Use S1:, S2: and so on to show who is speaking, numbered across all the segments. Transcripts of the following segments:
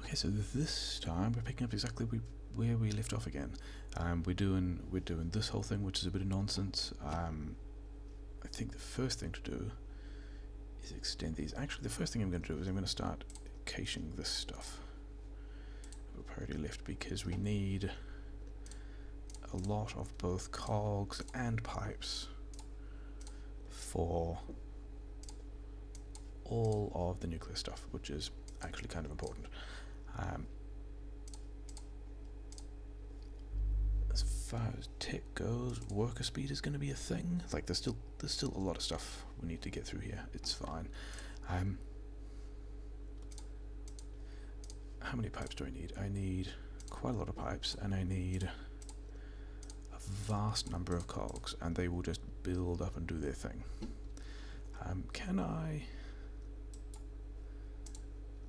S1: Okay, so this time we're picking up exactly where we left off again. We're doing this whole thing, which is a bit of nonsense. I think the first thing to do is extend these. Actually, the first thing I'm going to do is I'm going to start caching this stuff. We're priority left because we need a lot of both cogs and pipes for all of the nuclear stuff, which is actually kind of important. As far as tech goes, worker speed is going to be a thing. Like there's still a lot of stuff we need to get through here. It's fine. How many pipes do I need? I need quite a lot of pipes, and I need a vast number of cogs, and they will just build up and do their thing. Can I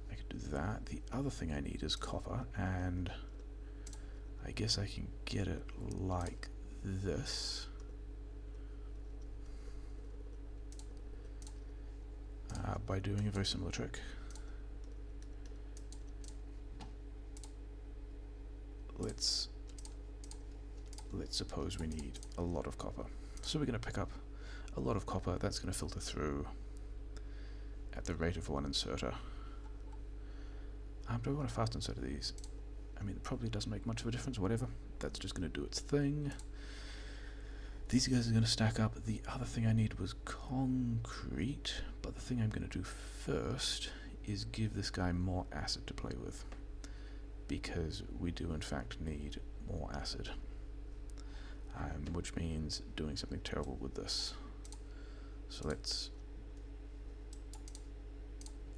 S1: could do that. The other thing I need is copper, and I guess I can get it like this. By doing a very similar trick. Let's suppose we need a lot of copper. So we're going to pick up a lot of copper. That's going to filter through at the rate of one inserter. Do I want a fast insert of these? I mean, it probably doesn't make much of a difference, whatever. That's just going to do its thing. These guys are going to stack up. The other thing I need was concrete, but the thing I'm going to do first is give this guy more acid to play with, because we do in fact need more acid, which means doing something terrible with this. So let's,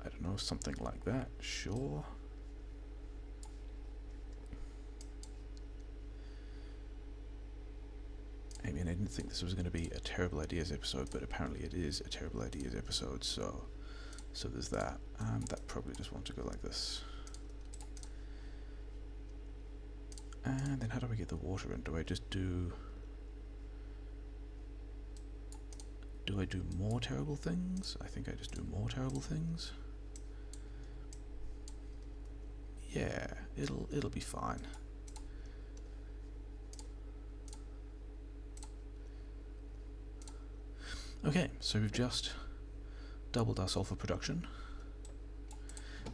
S1: I don't know, something like that, sure. I mean, I didn't think this was going to be a terrible ideas episode, but apparently it is a terrible ideas episode, so there's that. That probably just wants to go like this. And then how do I get the water in? Do I just do I do more terrible things? I think I just do more terrible things. Yeah, it'll be fine. Okay, so we've just doubled our sulfur production.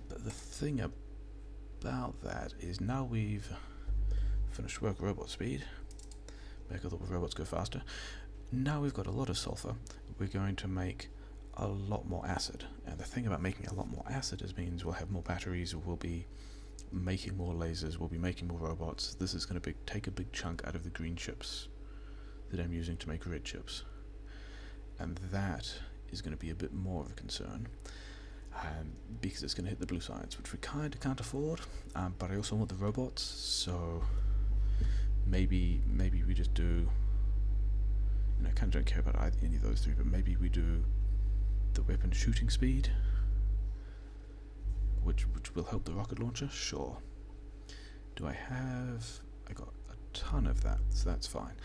S1: But the thing about that is now we've finished work robot speed. Back I thought robots go faster. Now we've got a lot of sulfur. We're going to make a lot more acid. And the thing about making a lot more acid is means we'll have more batteries, we'll be making more lasers, we'll be making more robots. This is going to take a big chunk out of the green chips that I'm using to make red chips. And that is going to be a bit more of a concern, because it's going to hit the blue sides, which we kind of can't afford, but I also want the robots, so maybe we just do, I kind of don't care about any of those three, but maybe we do the weapon shooting speed, which will help the rocket launcher, sure. Do I got a ton of that, so that's fine.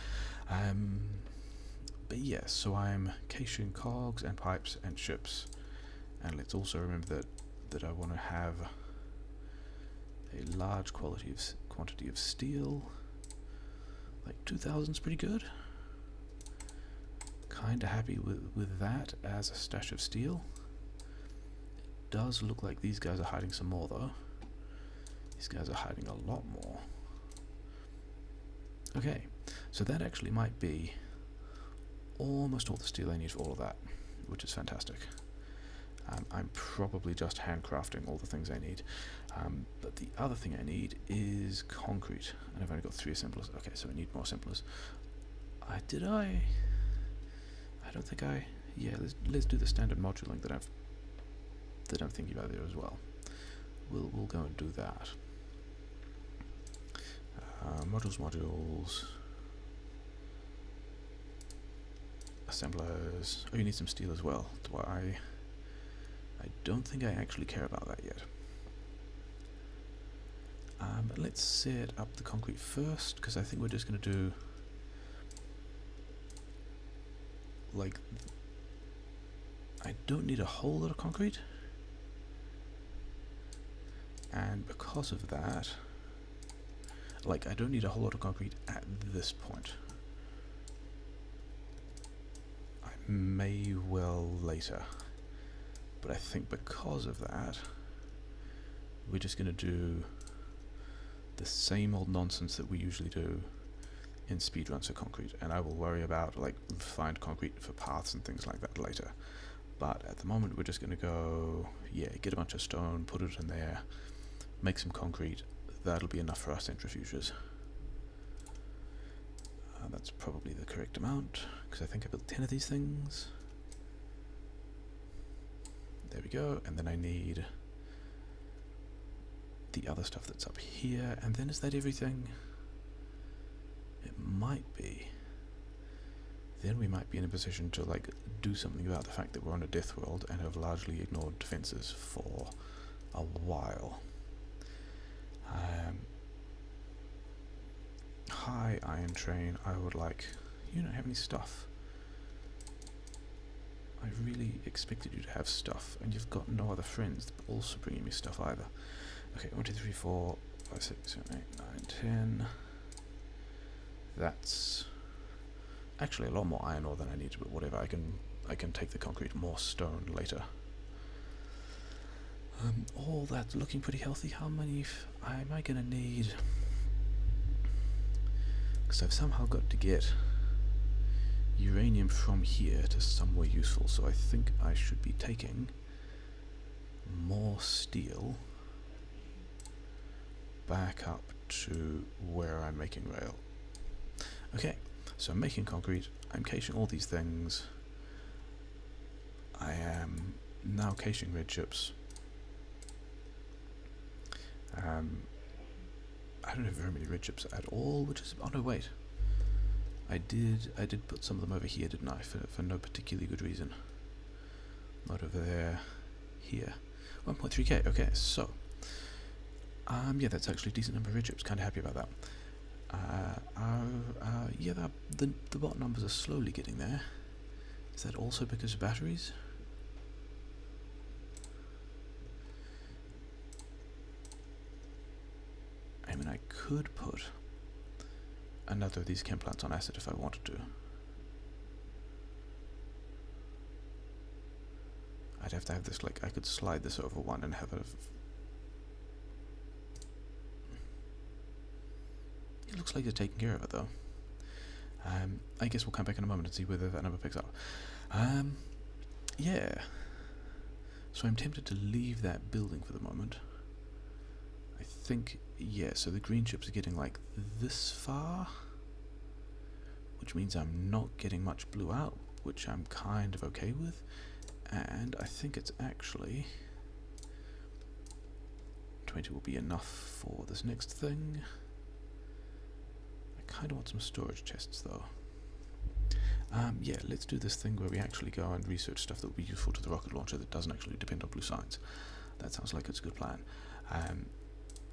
S1: But yes, so I'm caching cogs and pipes and ships, and let's also remember that I want to have a large quantity of steel. Like 2,000 is pretty good. Kinda happy with that as a stash of steel. It does look like these guys are hiding some more though. These guys are hiding a lot more. Okay, so that actually might be almost all the steel I need for all of that, which is fantastic. I'm probably just handcrafting all the things I need, but the other thing I need is concrete, and I've only got 3 assemblers. Okay, so I need more assemblers. I don't think I. Yeah, let's do the standard moduling that I'm thinking about there as well. We'll go and do that. Modules. Assemblers. Oh, you need some steel as well. Do I don't think I actually care about that yet. But let's set up the concrete first, because I think we're just going to do like, I don't need a whole lot of concrete, And because of that, like, I don't need a whole lot of concrete at this point. I may well later. But I think because of that, we're just going to do the same old nonsense that we usually do in speedruns for concrete, and I will worry about like refined concrete for paths and things like that later. But at the moment we're just going to go, yeah, get a bunch of stone, put it in there, make some concrete. That'll be enough for our centrifuges. That's probably the correct amount, because I think I built 10 of these things. There we go, and then I need the other stuff that's up here, and then is that everything? It might be. Then we might be in a position to like do something about the fact that we're on a death world and have largely ignored defenses for a while. Hi, Iron Train, I would like... You don't have any stuff. I really expected you to have stuff, and you've got no other friends that are also bringing me stuff either. Okay, 1, 2, 3, 4, 5, 6, 7, 8, 9, 10. That's actually a lot more iron ore than I need, but whatever. I can take the concrete, more stone later. All that's looking pretty healthy. How many am I gonna need? Because I've somehow got to get uranium from here to somewhere useful, so I think I should be taking more steel back up to where I'm making rail. Okay, so I'm making concrete, I'm caching all these things. I am now caching red chips. I don't have very many red chips at all, which is... Oh no, wait. I did put some of them over here, didn't I? For no particularly good reason. Not over there. Here. 1.3k, okay, so... yeah, that's actually a decent number of red chips, kinda happy about that. Yeah, the bot numbers are slowly getting there. Is that also because of batteries? I mean, I could put another of these chem plants on acid if I wanted to. I'd have to have this, like, I could slide this over one and have it... It looks like they're taking care of it, though. I guess we'll come back in a moment and see whether that number picks up. Yeah. So I'm tempted to leave that building for the moment. I think, yeah, so the green chips are getting like this far, which means I'm not getting much blue out, which I'm kind of okay with. And I think it's actually 20 will be enough for this next thing. I kind of want some storage chests though. Yeah, let's do this thing where we actually go and research stuff that will be useful to the rocket launcher that doesn't actually depend on blue science. That sounds like it's a good plan.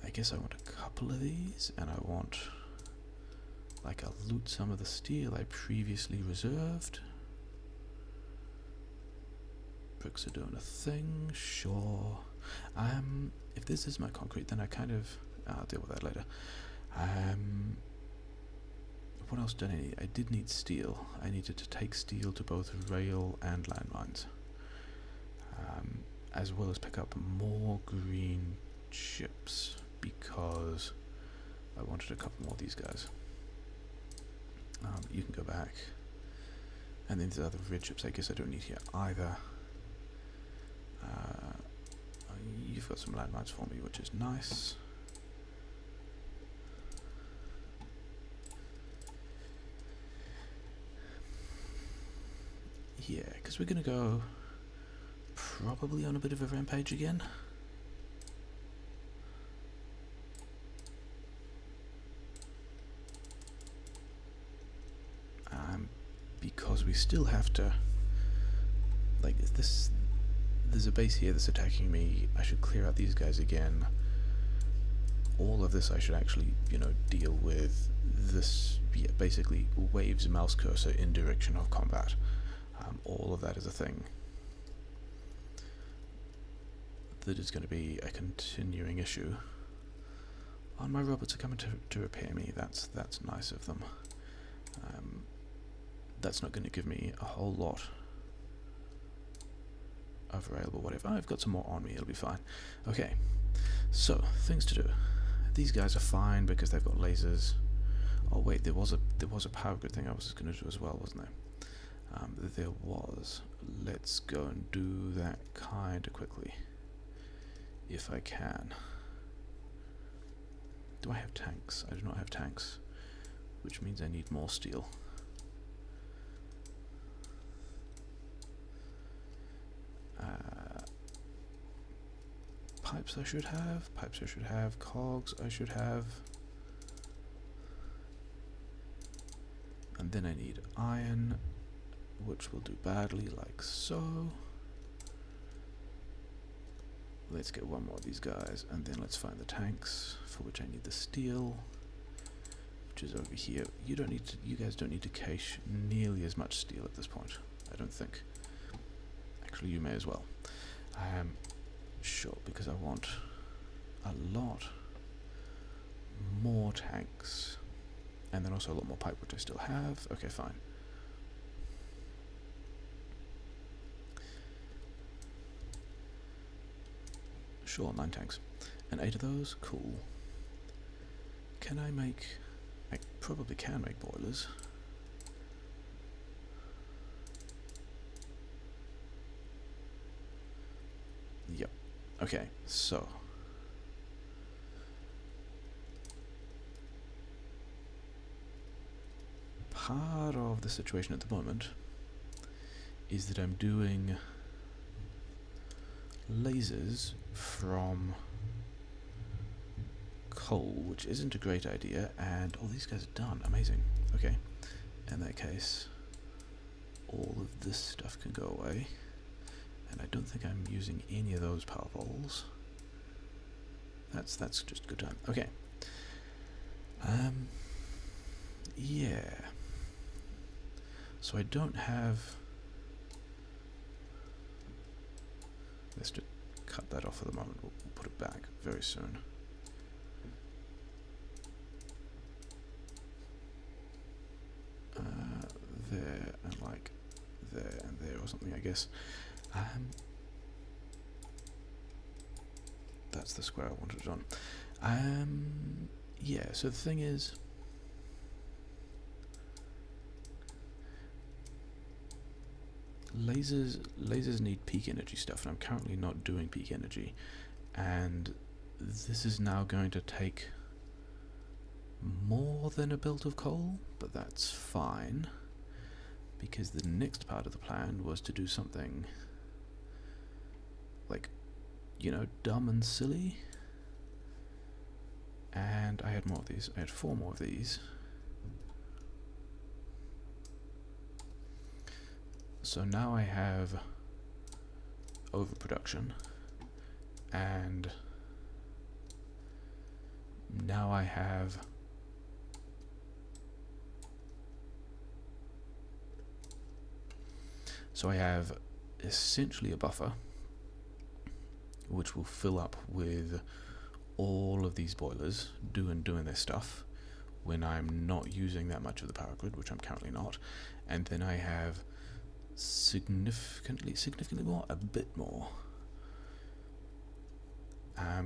S1: I guess I want a couple of these, and I want, like, I'll loot some of the steel I previously reserved. Bricks are doing a thing, sure. If this is my concrete, then I kind of... I'll deal with that later. What else did I need? I did need steel. I needed to take steel to both rail and landmines. As well as pick up more green chips, because I wanted a couple more of these guys. You can go back. And then these other red chips I guess I don't need here either. You've got some landmines for me, which is nice. Yeah, because we're going to go probably on a bit of a rampage again. Because we still have to, like, this, there's a base here that's attacking me. I should clear out these guys again. All of this I should actually, you know, deal with. This, yeah, basically waves mouse cursor in direction of combat. All of that is a thing that is going to be a continuing annoying issue. And my robots are coming to repair me. That's nice of them. That's not going to give me a whole lot of rail or whatever. I've got some more on me, it'll be fine. Okay, so things to do. These guys are fine because they've got lasers. Oh wait, there was a power grid thing I was going to do as well, wasn't there? There was. Let's go and do that kind of quickly, if I can. Do I have tanks? I do not have tanks, which means I need more steel. Pipes I should have, cogs I should have, and then I need iron, which will do badly like so. Let's get one more of these guys, and then let's find the tanks, for which I need the steel, which is over here. You guys don't need to cache nearly as much steel at this point, I don't think. Actually, you may as well. Sure, because I want a lot more tanks, and then also a lot more pipe, which I still have. Okay, fine. Sure, 9 tanks. And 8 of those? Cool. Can I make... I probably can make boilers. Yep. Okay, so... part of the situation at the moment is that I'm doing lasers from coal, which isn't a great idea, and all these guys are done. Amazing. Okay, in that case, all of this stuff can go away, and I don't think I'm using any of those power poles. That's just good time. Okay. Yeah. So I don't have... Let's just cut that off for the moment. We'll put it back very soon. There and like there and there or something, I guess. That's the square I wanted it on. Yeah, so the thing is, lasers need peak energy stuff, and I'm currently not doing peak energy, and this is now going to take more than a belt of coal, but that's fine, because the next part of the plan was to do something like, you know, dumb and silly, and I had more of these. I had 4 more of these. So now I have overproduction, and now I have essentially a buffer which will fill up with all of these boilers doing their stuff when I'm not using that much of the power grid, which I'm currently not, and then I have significantly more, a bit more,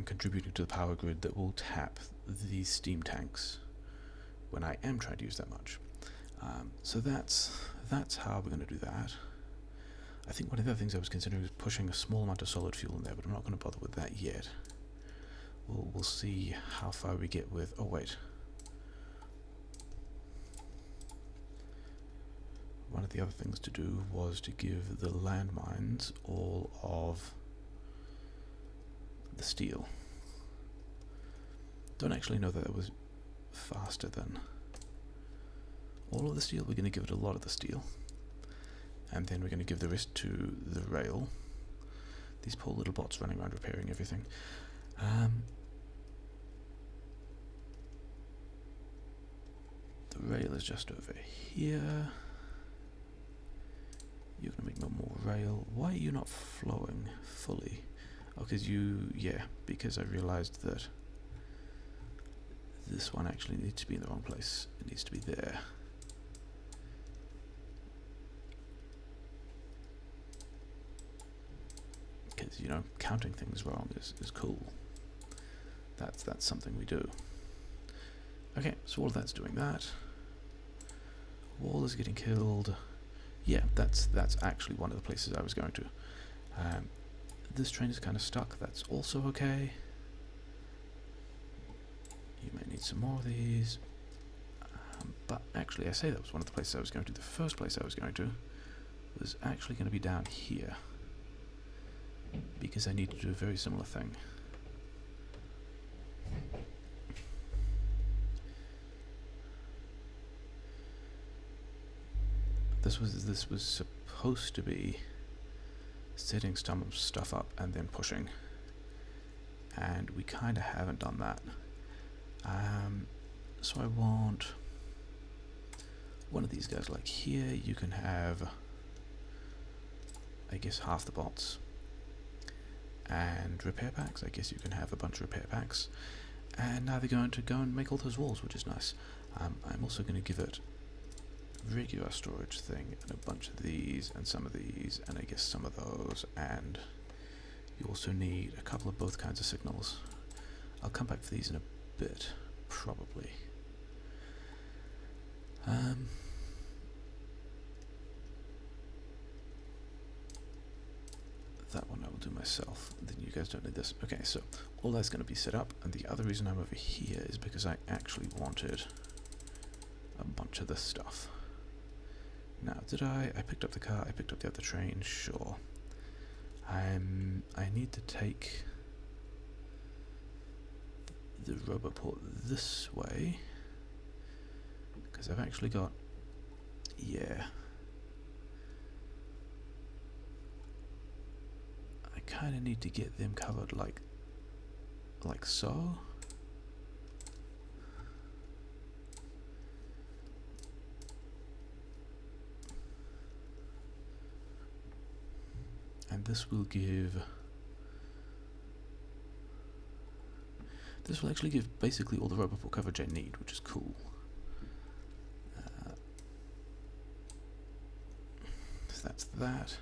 S1: contributing to the power grid that will tap these steam tanks when I am trying to use that much. So that's how we're going to do that. I think one of the other things I was considering was pushing a small amount of solid fuel in there, but I'm not going to bother with that yet. We'll see how far we get with... Oh wait. One of the other things to do was to give the landmines all of the steel. Don't actually know that it was faster than all of the steel. We're going to give it a lot of the steel, and then we're going to give the rest to the rail. These poor little bots running around repairing everything. The rail is just over here. You're going to make no more rail. Why are you not flowing fully? Oh, because I realized that this one actually needs to be in the wrong place. It needs to be there. Because, you know, counting things wrong is cool. That's something we do. Okay, so all of that's doing that. Wall is getting killed. Yeah, that's actually one of the places I was going to. This train is kind of stuck. That's also okay. You may need some more of these. But actually, I say that was one of the places I was going to. The first place I was going to was actually going to be down here, because I need to do a very similar thing. This was supposed to be setting some stuff up and then pushing, and we kind of haven't done that. So I want one of these guys like here. You can have, I guess, half the bots, and repair packs. I guess you can have a bunch of repair packs, and now they're going to go and make all those walls, which is nice. I'm also going to give it regular storage thing and a bunch of these and some of these and I guess some of those, and you also need a couple of both kinds of signals. I'll come back for these in a bit, probably. That one I will do myself, then you guys don't need this. Okay, so all that's going to be set up, and the other reason I'm over here is because I actually wanted a bunch of this stuff. Now, did I picked up the car, I picked up the other train, sure. I need to take the roboport this way, because I've actually got, yeah. I kind of need to get them covered like so. And this will actually give basically all the roboport coverage I need, which is cool. So that's that.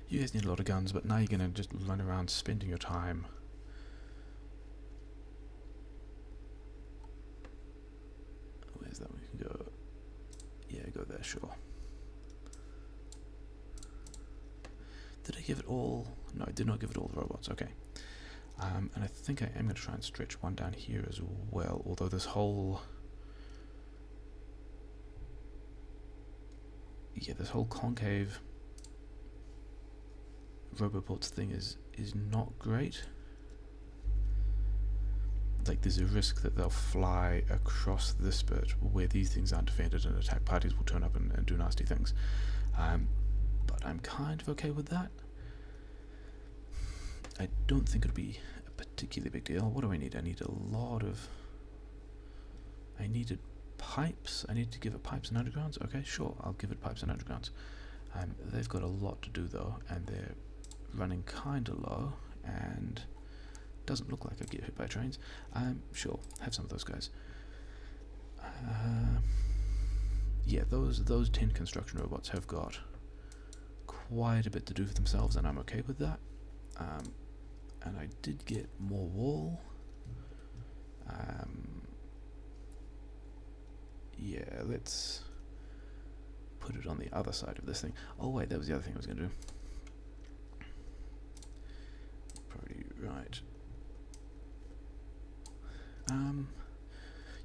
S1: You guys need a lot of guns, but now you're gonna just run around spending your time. Where's that? We can go. Yeah, go there, sure. Did I give it all? No, I did not give it all the robots. Okay. And I think I am going to try and stretch one down here as well, although this whole concave roboports thing is not great. Like, there's a risk that they'll fly across this bit where these things aren't defended and attack parties will turn up and do nasty things. But I'm kind of okay with that. I don't think it'll be a particularly big deal. What do I need? I need a lot of... I needed pipes. I need to give it pipes and undergrounds. Okay, sure, I'll give it pipes and undergrounds. They've got a lot to do though, and they're running kind of low, and doesn't look like I get hit by trains. Sure, have some of those guys. Yeah, those 10 construction robots have got quite a bit to do for themselves, and I'm okay with that. And I did get more wall. Yeah, let's put it on the other side of this thing. Oh wait, that was the other thing I was going to do. Probably right.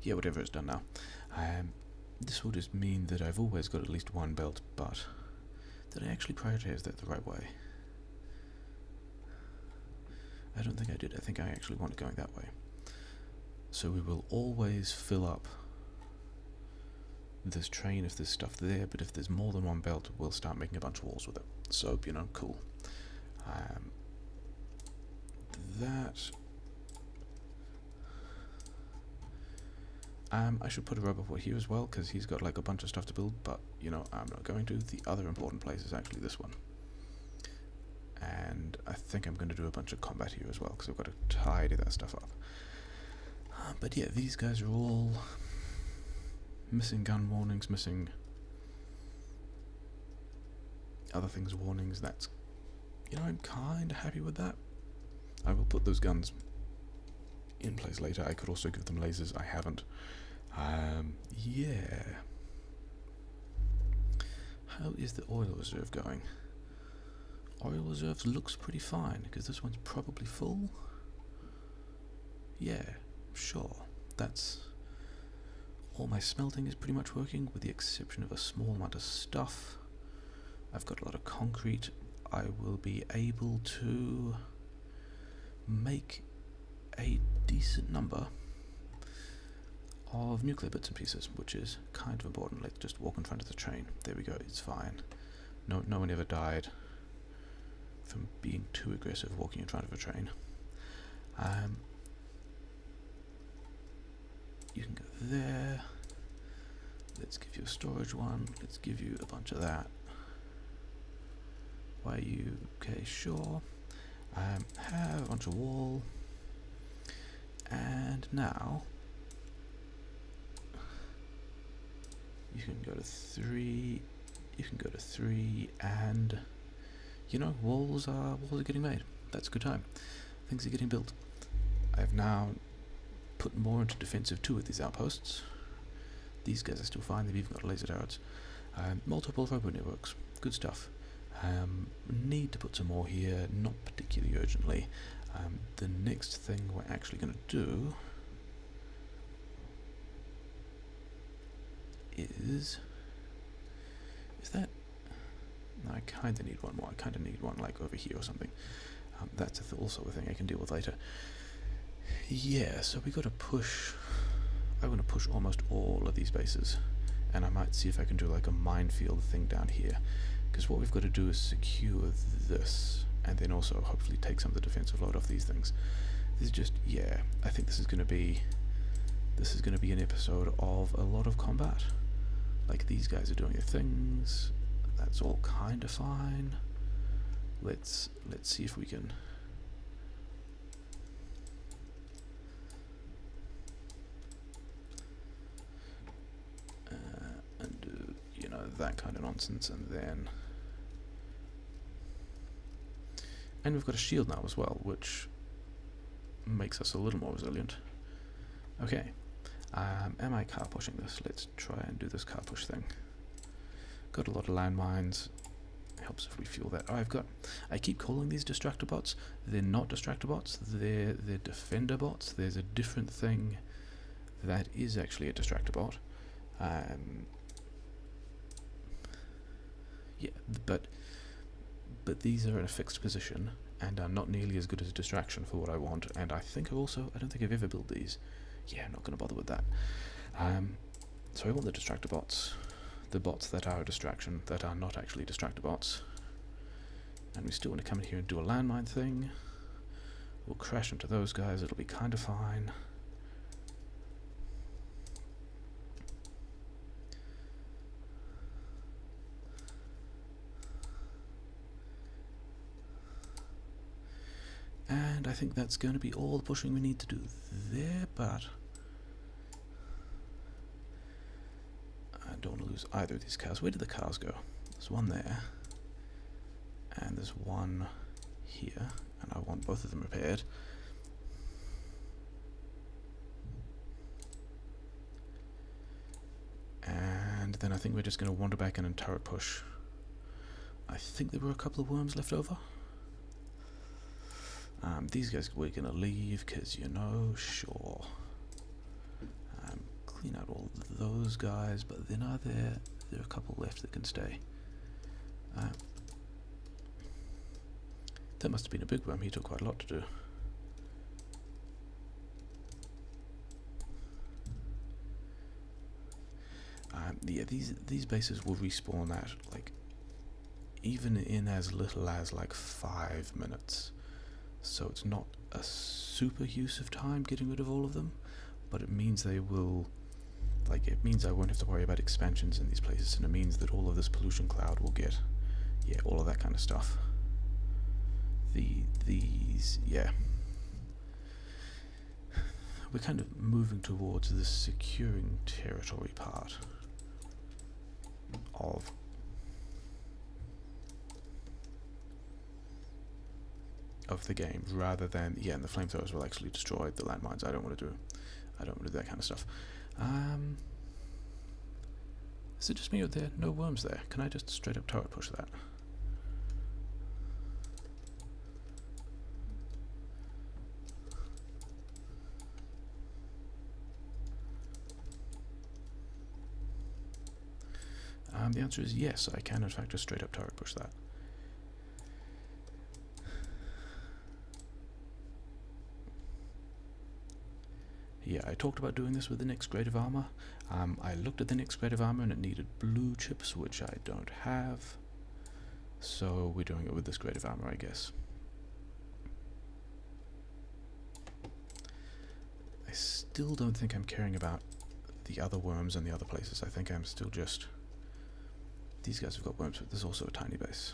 S1: Yeah, whatever, it's done now. This will just mean that I've always got at least one belt, but did I actually prioritize that the right way? I don't think I did. I think I actually want it going that way. So we will always fill up this train if there's stuff there, but if there's more than one belt, we'll start making a bunch of walls with it. So, you know, cool. That... I should put a roboport here as well, because he's got like a bunch of stuff to build, but, you know, I'm not going to. The other important place is actually this one. and I think I'm going to do a bunch of combat here as well, because I've got to tidy that stuff up. But yeah, these guys are all missing gun warnings, missing other things warnings. That's, you know, I'm kind of happy with that. I will put those guns in place later. I could also give them lasers. I haven't. Yeah. How is the oil reserve going? Oil reserves looks pretty fine, because this one's probably full. Yeah, sure. That's all. My smelting is pretty much working, with the exception of a small amount of stuff. I've got a lot of concrete. I will be able to make a decent number of nuclear bits and pieces, which is kind of important. Let's just walk in front of the train. There we go, it's fine. No one ever died from being too aggressive walking in front of a train. You can go there. Let's give you a storage one. Let's give you a bunch of that. Why are you? Okay, sure. Have a bunch of wall. And now you can go to 3. You can go to 3, and you know, walls are getting made. That's a good time. Things are getting built. I've now put more into defensive 2 of these outposts. These guys are still fine. They've even got laser turrets. Multiple robo networks. Good stuff. Need to put some more here, not particularly urgently. The next thing we're actually going to do is that, no, I kind of need one more. I kind of need one like over here or something. That's also a thing I can deal with later. Yeah, so we got to push. I want to push almost all of these bases, and I might see if I can do like a minefield thing down here, because what we've got to do is secure this, and then also hopefully take some of the defensive load off these things. This is just, yeah, I think this is going to be an episode of a lot of combat. Like, these guys are doing their things. That's all kind of fine. Let's see if we can. And do, you know, that kind of nonsense, and then. And we've got a shield now as well, which makes us a little more resilient. Okay. Am I car pushing this? Let's try and do this car push thing. Got a lot of landmines. Helps if we fuel that. Oh, I keep calling these distractor bots. They're not distractor bots. They're defender bots. There's a different thing that is actually a distractor bot. Yeah, but these are in a fixed position and are not nearly as good as a distraction for what I want. And I don't think I've ever built these. Yeah, I'm not going to bother with that. So I want the distractor bots. The bots that are a distraction, that are not actually distractor bots. And we still want to come in here and do a landmine thing. We'll crash into those guys, it'll be kind of fine. And I think that's going to be all the pushing we need to do there, but I don't want to lose either of these cars. Where did the cars go? There's one there, and there's one here, and I want both of them repaired. And then I think we're just going to wander back in and turret push. I think there were a couple of worms left over. These guys we're going to leave because, you know, sure. Clean out all those guys, but then there are a couple left that can stay. That must have been a big worm. He took quite a lot to do. Yeah, these bases will respawn at like even in as little as like 5 minutes. So it's not a super use of time getting rid of all of them, but it means they will. Like, it means I won't have to worry about expansions in these places, and it means that all of this pollution cloud will get, yeah, all of that kind of stuff. these, yeah. We're kind of moving towards the securing territory part of the game, rather than, yeah, and the flamethrowers will actually destroy the landmines. I don't want to do that kind of stuff. Is it just me or there no worms there? Can I just straight up turret push that? The answer is yes, I can in fact just straight up turret push that. Yeah, I talked about doing this with the next grade of armor. I looked at the next grade of armor and it needed blue chips, which I don't have. So we're doing it with this grade of armor, I guess. I still don't think I'm caring about the other worms and the other places. I think I'm still just... These guys have got worms, but there's also a tiny base.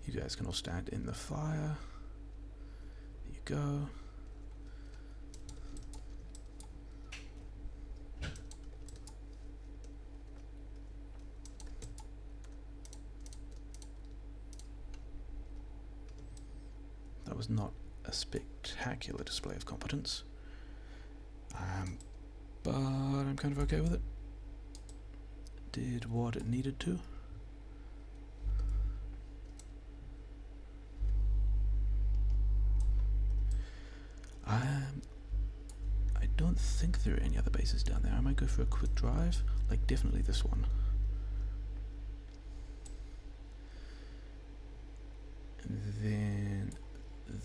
S1: You guys can all stand in the fire. There you go. That was not a spectacular display of competence, but I'm kind of okay with it. Did what it needed to. I don't think there are any other bases down there. I might go for a quick drive, like definitely this one. And then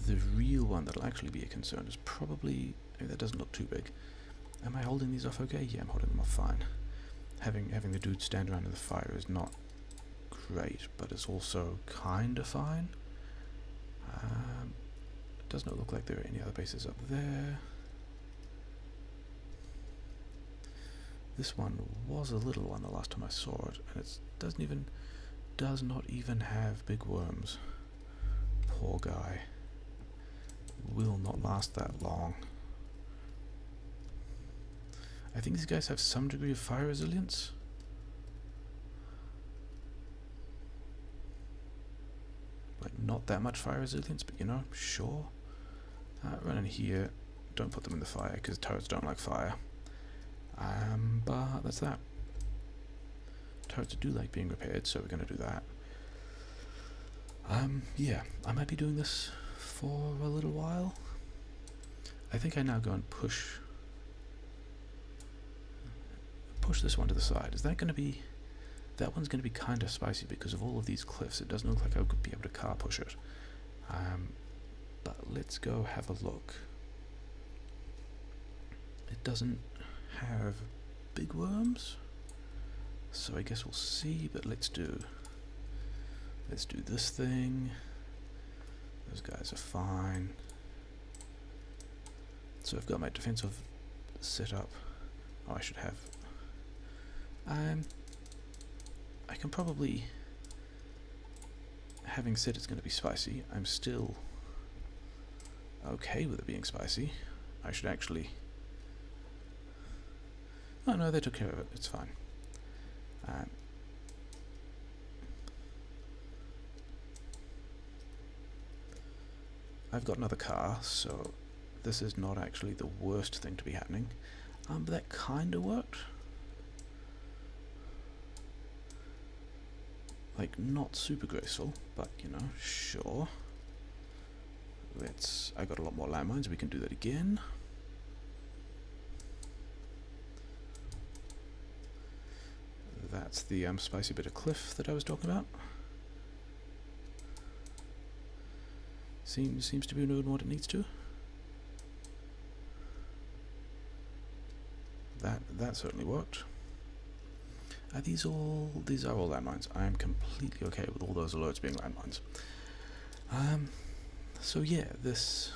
S1: the real one that'll actually be a concern is probably... that doesn't look too big. Am I holding these off okay? Yeah, I'm holding them off fine. Having the dude stand around in the fire is not great, but it's also kinda fine. It does not look like there are any other bases up there. This one was a little one the last time I saw it, and it does not even have big worms. Poor guy. Will not last that long. I think these guys have some degree of fire resilience. Like, not that much fire resilience, but you know, sure. Run in here. Don't put them in the fire, because turrets don't like fire. But that's that. Turrets do like being repaired, so we're going to do that. Yeah, I might be doing this for a little while. I think I now go and push this one to the side. Is that going to be... That one's going to be kind of spicy because of all of these cliffs. It doesn't look like I could be able to car push it. But let's go have a look. It doesn't have big worms, so I guess we'll see, but let's do this thing. Those guys are fine. So I've got my defensive set up. Oh, I should have... I can probably... Having said it's going to be spicy, I'm still okay with it being spicy. I should actually... Oh no, they took care of it, it's fine. I've got another car, so this is not actually the worst thing to be happening. But that kinda worked. Like, not super graceful, but you know, sure. I got a lot more landmines, we can do that again. That's the spicy bit of cliff that I was talking about. Seems to be doing what it needs to. That certainly worked. Are these are all landmines. I am completely okay with all those alerts being landmines. So yeah, this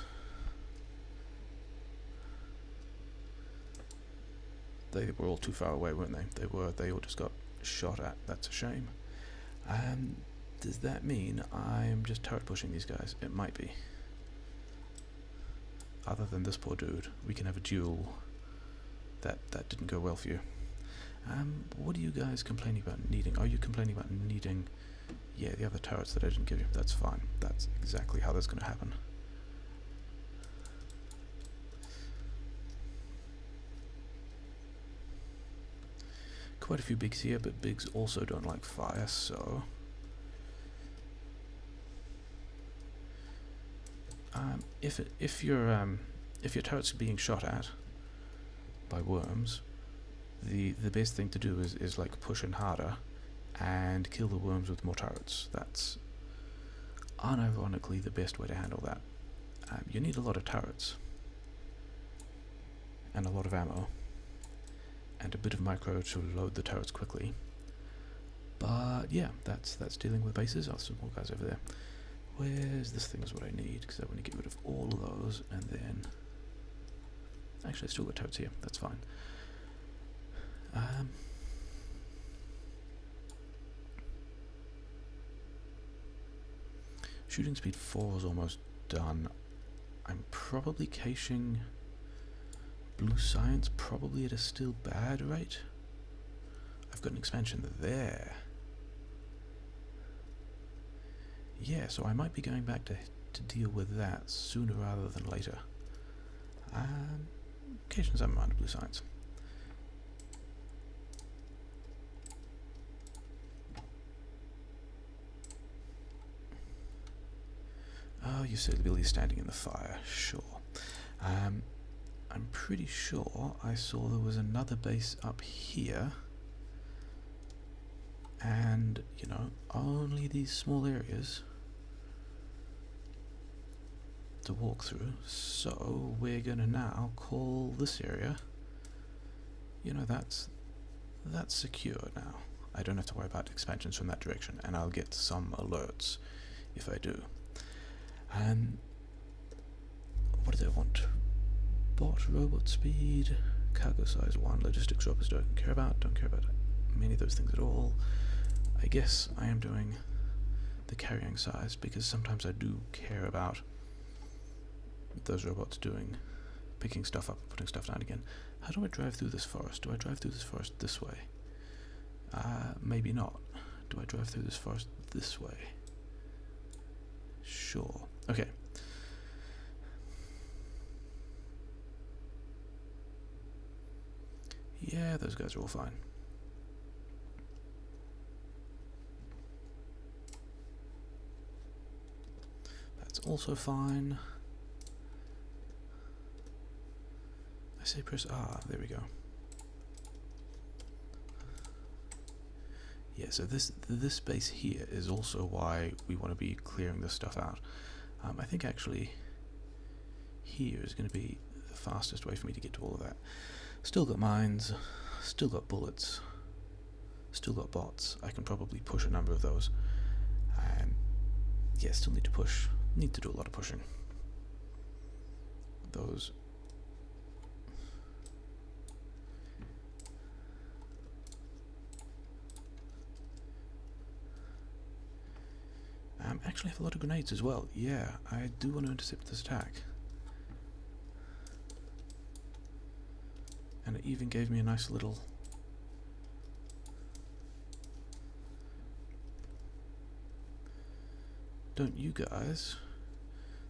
S1: they were all too far away, weren't they? They all just got shot at. That's a shame. Does that mean I'm just turret pushing these guys? It might be. Other than this poor dude, we can have a duel. That didn't go well for you. What are you guys complaining about needing? Are you complaining about needing... Yeah, the other turrets that I didn't give you. That's fine. That's exactly how that's going to happen. Quite a few bigs here, but bigs also don't like fire, so... if your turret's being shot at by worms, the best thing to do is like push in harder and kill the worms with more turrets. That's unironically the best way to handle that. You need a lot of turrets and a lot of ammo and a bit of micro to load the turrets quickly. But yeah, that's dealing with bases. I'll some more guys over there. Where's this thing is what I need, because I want to get rid of all of those, and then... Actually, I still got turrets here, that's fine. Shooting speed 4 is almost done. I'm probably caching blue science, probably at a still bad rate. I've got an expansion there. Yeah, so I might be going back to deal with that sooner rather than later. Caching some amount of blue science. Oh, you see the ability standing in the fire, sure. I'm pretty sure I saw there was another base up here, and, you know, only these small areas to walk through, so we're gonna now call this area, you know, that's secure now. I don't have to worry about expansions from that direction, and I'll get some alerts if I do. What do they want? Bot, robot speed, cargo size 1, logistics robots don't care about many of those things at all. I guess I am doing the carrying size because sometimes I do care about those robots picking stuff up and putting stuff down again. How do I drive through this forest? Do I drive through this forest this way? Maybe not. Do I drive through this forest this way? Sure. Okay. Yeah, those guys are all fine. That's also fine. I say press R, there we go. Yeah, so this base here is also why we want to be clearing this stuff out. I think actually here is going to be the fastest way for me to get to all of that. Still got mines, still got bullets, still got bots. I can probably push a number of those. Yeah, still need to push. Need to do a lot of pushing. Those. Actually have a lot of grenades as well. Yeah, I do want to intercept this attack. And it even gave me a nice little... Don't you guys?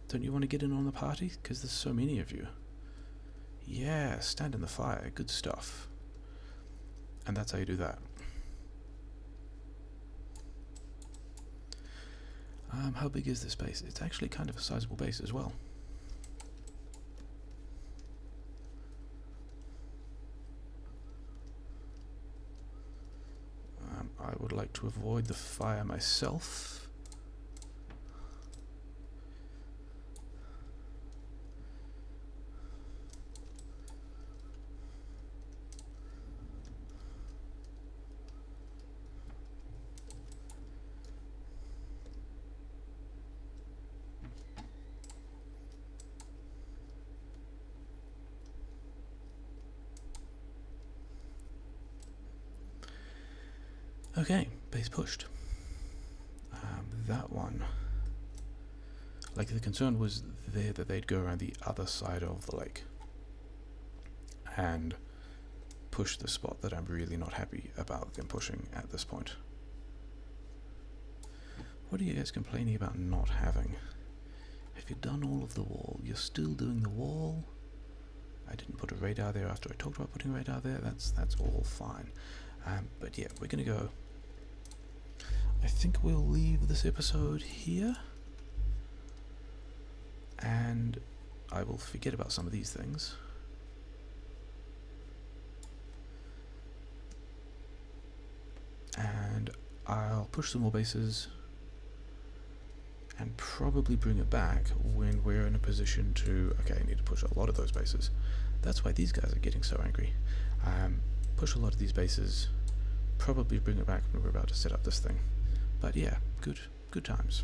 S1: Don't you want to get in on the party? Because there's so many of you. Yeah, stand in the fire. Good stuff. And that's how you do that. How big is this base? It's actually kind of a sizable base as well. I would like to avoid the fire myself. Okay, base pushed. That one, like, the concern was there that they'd go around the other side of the lake and push the spot that I'm really not happy about them pushing at this point. What are you guys complaining about not having? Have you done all of the wall? You're still doing the wall? I didn't put a radar there after I talked about putting a radar there. That's all fine. But yeah, we're gonna go. I think we'll leave this episode here, and I will forget about some of these things. And I'll push some more bases and probably bring it back when we're in a position to, okay, I need to push a lot of those bases. That's why these guys are getting so angry. Push a lot of these bases, probably bring it back when we're about to set up this thing. But yeah, good times.